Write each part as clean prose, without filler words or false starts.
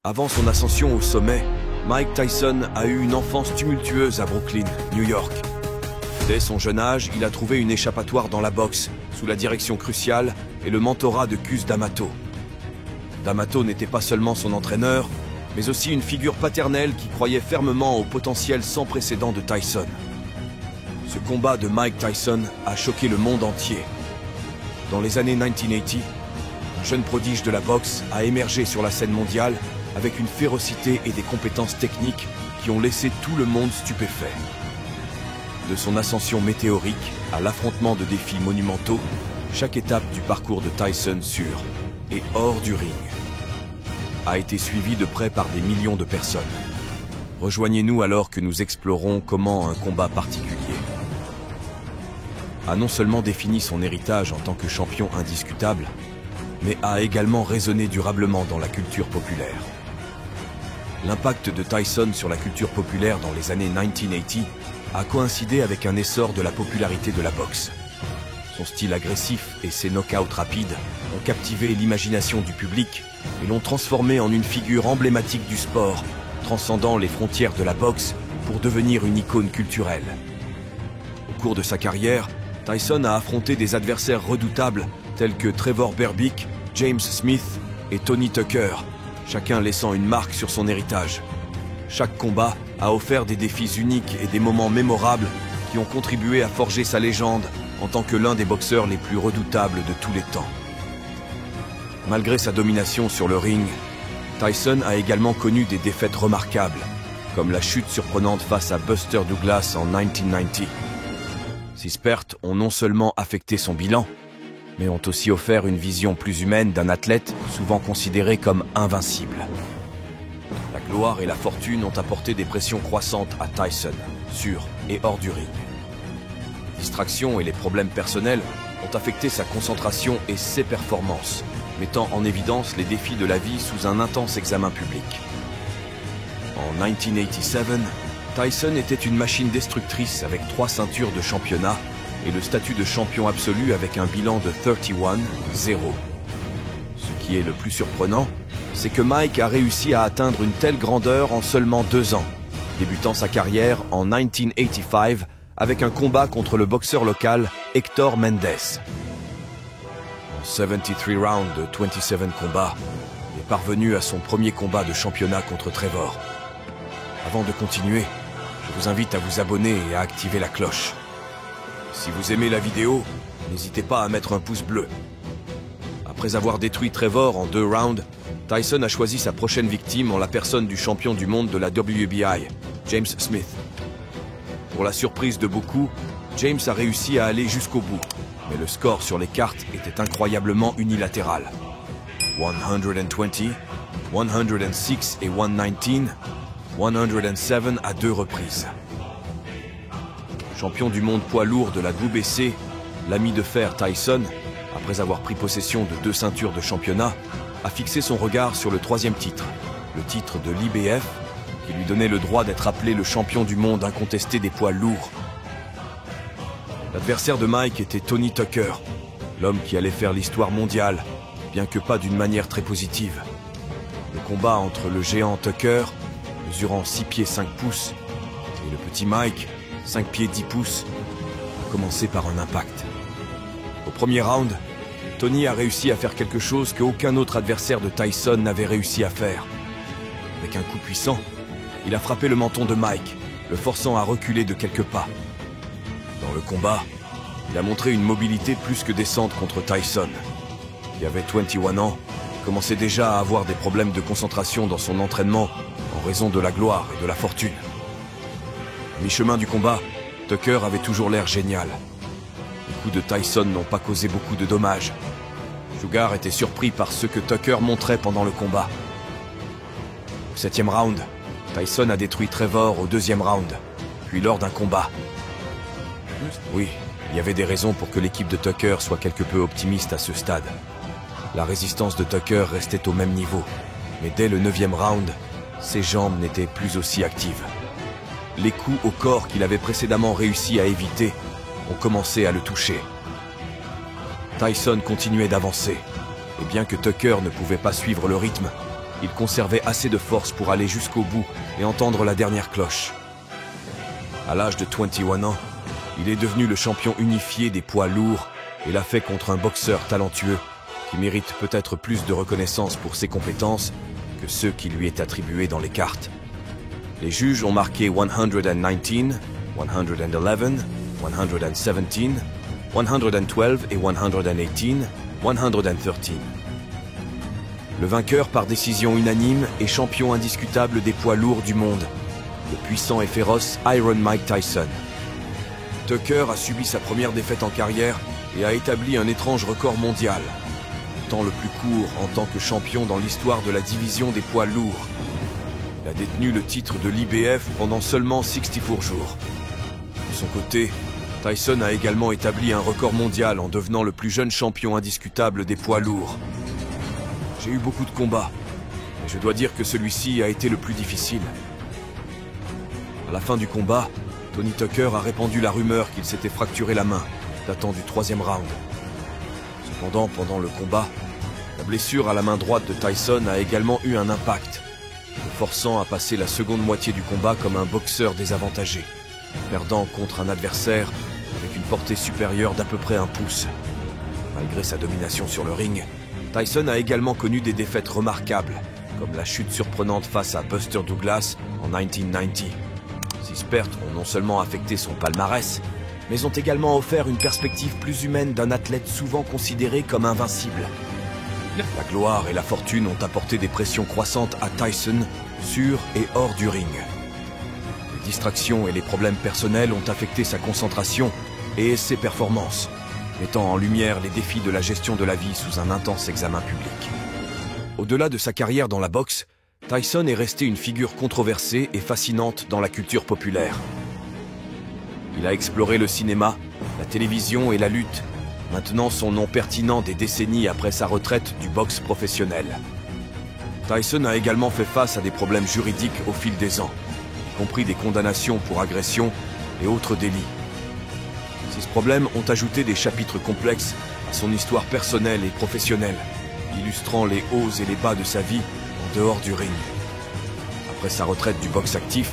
Avant son ascension au sommet, Mike Tyson a eu une enfance tumultueuse à Brooklyn, New York. Dès son jeune âge, il a trouvé une échappatoire dans la boxe, sous la direction cruciale et le mentorat de Cus D'Amato. D'Amato n'était pas seulement son entraîneur, mais aussi une figure paternelle qui croyait fermement au potentiel sans précédent de Tyson. Ce combat de Mike Tyson a choqué le monde entier. Dans les années 1980, un jeune prodige de la boxe a émergé sur la scène mondiale avec une férocité et des compétences techniques qui ont laissé tout le monde stupéfait. De son ascension météorique à l'affrontement de défis monumentaux, chaque étape du parcours de Tyson sur et hors du ring a été suivie de près par des millions de personnes. Rejoignez-nous alors que nous explorons comment un combat particulier a non seulement défini son héritage en tant que champion indiscutable, mais a également résonné durablement dans la culture populaire. L'impact de Tyson sur la culture populaire dans les années 1980 a coïncidé avec un essor de la popularité de la boxe. Son style agressif et ses knockouts rapides ont captivé l'imagination du public et l'ont transformé en une figure emblématique du sport, transcendant les frontières de la boxe pour devenir une icône culturelle. Au cours de sa carrière, Tyson a affronté des adversaires redoutables tels que Trevor Berbick, James Smith et Tony Tucker, chacun laissant une marque sur son héritage. Chaque combat a offert des défis uniques et des moments mémorables qui ont contribué à forger sa légende en tant que l'un des boxeurs les plus redoutables de tous les temps. Malgré sa domination sur le ring, Tyson a également connu des défaites remarquables, comme la chute surprenante face à Buster Douglas en 1990. Ces pertes ont non seulement affecté son bilan, mais ont aussi offert une vision plus humaine d'un athlète souvent considéré comme invincible. La gloire et la fortune ont apporté des pressions croissantes à Tyson, sur et hors du ring. Les distractions et les problèmes personnels ont affecté sa concentration et ses performances, mettant en évidence les défis de la vie sous un intense examen public. En 1987, Tyson était une machine destructrice avec 3 ceintures de championnat et le statut de champion absolu avec un bilan de 31-0. Ce qui est le plus surprenant, c'est que Mike a réussi à atteindre une telle grandeur en seulement 2 ans, débutant sa carrière en 1985 avec un combat contre le boxeur local Héctor Mendes. En 73 rounds de 27 combats, il est parvenu à son premier combat de championnat contre Trevor. Avant de continuer, je vous invite à vous abonner et à activer la cloche. Si vous aimez la vidéo, n'hésitez pas à mettre un pouce bleu. Après avoir détruit Trevor en 2 rounds, Tyson a choisi sa prochaine victime en la personne du champion du monde de la WBI, James Smith. Pour la surprise de beaucoup, James a réussi à aller jusqu'au bout, mais le score sur les cartes était incroyablement unilatéral. 120, 106 et 119, 107 à 2 reprises. Champion du monde poids lourd de la WBC, l'ami de fer Tyson, après avoir pris possession de 2 ceintures de championnat, a fixé son regard sur le 3e titre, le titre de l'IBF, qui lui donnait le droit d'être appelé le champion du monde incontesté des poids lourds. L'adversaire de Mike était Tony Tucker, l'homme qui allait faire l'histoire mondiale, bien que pas d'une manière très positive. Le combat entre le géant Tucker, mesurant 6 pieds 5 pouces, et le petit Mike, 5 pieds 10 pouces, a commencé par un impact. Au premier round, Tony a réussi à faire quelque chose qu'aucun autre adversaire de Tyson n'avait réussi à faire. Avec un coup puissant, il a frappé le menton de Mike, le forçant à reculer de quelques pas. Dans le combat, il a montré une mobilité plus que décente contre Tyson, qui avait 21 ans et commençait déjà à avoir des problèmes de concentration dans son entraînement en raison de la gloire et de la fortune. À mi-chemin du combat, Tucker avait toujours l'air génial. Les coups de Tyson n'ont pas causé beaucoup de dommages. Sugar était surpris par ce que Tucker montrait pendant le combat. Au 7e round, Tyson a détruit Trevor au 2e round, puis lors d'un combat. Oui, il y avait des raisons pour que l'équipe de Tucker soit quelque peu optimiste à ce stade. La résistance de Tucker restait au même niveau, mais dès le 9e round, ses jambes n'étaient plus aussi actives. Les coups au corps qu'il avait précédemment réussi à éviter ont commencé à le toucher. Tyson continuait d'avancer, et bien que Tucker ne pouvait pas suivre le rythme, il conservait assez de force pour aller jusqu'au bout et entendre la dernière cloche. À l'âge de 21 ans, il est devenu le champion unifié des poids lourds et l'a fait contre un boxeur talentueux qui mérite peut-être plus de reconnaissance pour ses compétences que ceux qui lui est attribué dans les cartes. Les juges ont marqué 119, 111, 117, 112 et 118, 113. Le vainqueur par décision unanime est champion indiscutable des poids lourds du monde, le puissant et féroce Iron Mike Tyson. Tucker a subi sa première défaite en carrière et a établi un étrange record mondial, le temps le plus court en tant que champion dans l'histoire de la division des poids lourds. Il a détenu le titre de l'IBF pendant seulement 64 jours. De son côté, Tyson a également établi un record mondial en devenant le plus jeune champion indiscutable des poids lourds. J'ai eu beaucoup de combats, mais je dois dire que celui-ci a été le plus difficile. À la fin du combat, Tony Tucker a répandu la rumeur qu'il s'était fracturé la main, datant du 3e round. Cependant, pendant le combat, la blessure à la main droite de Tyson a également eu un impact, le forçant à passer la seconde moitié du combat comme un boxeur désavantagé, perdant contre un adversaire avec une portée supérieure d'à peu près 1 pouce. Malgré sa domination sur le ring, Tyson a également connu des défaites remarquables, comme la chute surprenante face à Buster Douglas en 1990. Ces pertes ont non seulement affecté son palmarès, mais ont également offert une perspective plus humaine d'un athlète souvent considéré comme invincible. La gloire et la fortune ont apporté des pressions croissantes à Tyson, sur et hors du ring. Les distractions et les problèmes personnels ont affecté sa concentration et ses performances, mettant en lumière les défis de la gestion de la vie sous un intense examen public. Au-delà de sa carrière dans la boxe, Tyson est resté une figure controversée et fascinante dans la culture populaire. Il a exploré le cinéma, la télévision et la lutte, maintenant son nom pertinent des décennies après sa retraite du boxe professionnel. Tyson a également fait face à des problèmes juridiques au fil des ans, y compris des condamnations pour agression et autres délits. Ces problèmes ont ajouté des chapitres complexes à son histoire personnelle et professionnelle, illustrant les hauts et les bas de sa vie en dehors du ring. Après sa retraite du boxe actif,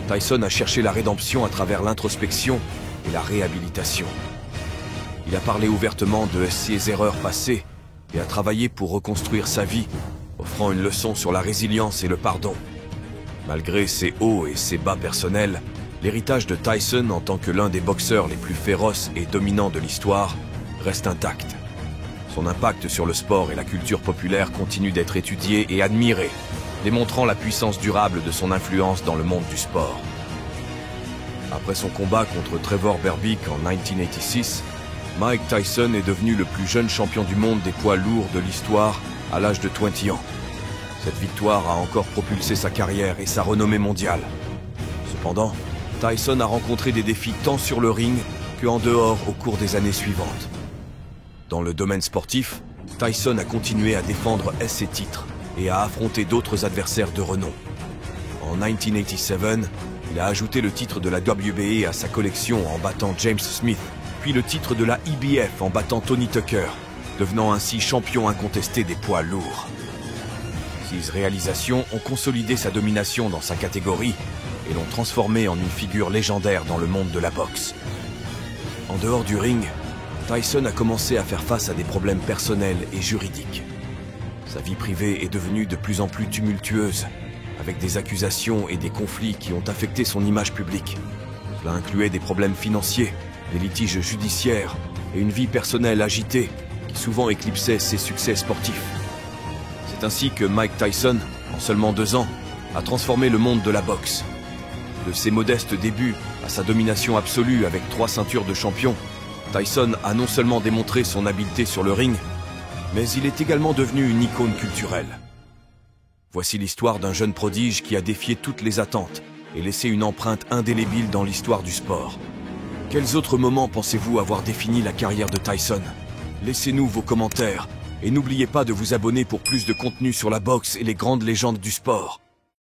Tyson a cherché la rédemption à travers l'introspection et la réhabilitation. Il a parlé ouvertement de ses erreurs passées et a travaillé pour reconstruire sa vie, offrant une leçon sur la résilience et le pardon. Malgré ses hauts et ses bas personnels, l'héritage de Tyson en tant que l'un des boxeurs les plus féroces et dominants de l'histoire reste intact. Son impact sur le sport et la culture populaire continue d'être étudié et admiré, démontrant la puissance durable de son influence dans le monde du sport. Après son combat contre Trevor Berbick en 1986, Mike Tyson est devenu le plus jeune champion du monde des poids lourds de l'histoire à l'âge de 20 ans. Cette victoire a encore propulsé sa carrière et sa renommée mondiale. Cependant, Tyson a rencontré des défis tant sur le ring qu'en dehors au cours des années suivantes. Dans le domaine sportif, Tyson a continué à défendre ses titres et à affronter d'autres adversaires de renom. En 1987, il a ajouté le titre de la WBA à sa collection en battant James Smith, puis le titre de la IBF en battant Tony Tucker, devenant ainsi champion incontesté des poids lourds. Ces réalisations ont consolidé sa domination dans sa catégorie et l'ont transformé en une figure légendaire dans le monde de la boxe. En dehors du ring, Tyson a commencé à faire face à des problèmes personnels et juridiques. Sa vie privée est devenue de plus en plus tumultueuse, avec des accusations et des conflits qui ont affecté son image publique. Cela incluait des problèmes financiers, des litiges judiciaires et une vie personnelle agitée qui souvent éclipsait ses succès sportifs. C'est ainsi que Mike Tyson, en seulement 2 ans, a transformé le monde de la boxe. De ses modestes débuts à sa domination absolue avec 3 ceintures de champion, Tyson a non seulement démontré son habileté sur le ring, mais il est également devenu une icône culturelle. Voici l'histoire d'un jeune prodige qui a défié toutes les attentes et laissé une empreinte indélébile dans l'histoire du sport. Quels autres moments pensez-vous avoir défini la carrière de Tyson? Laissez-nous vos commentaires et n'oubliez pas de vous abonner pour plus de contenu sur la boxe et les grandes légendes du sport.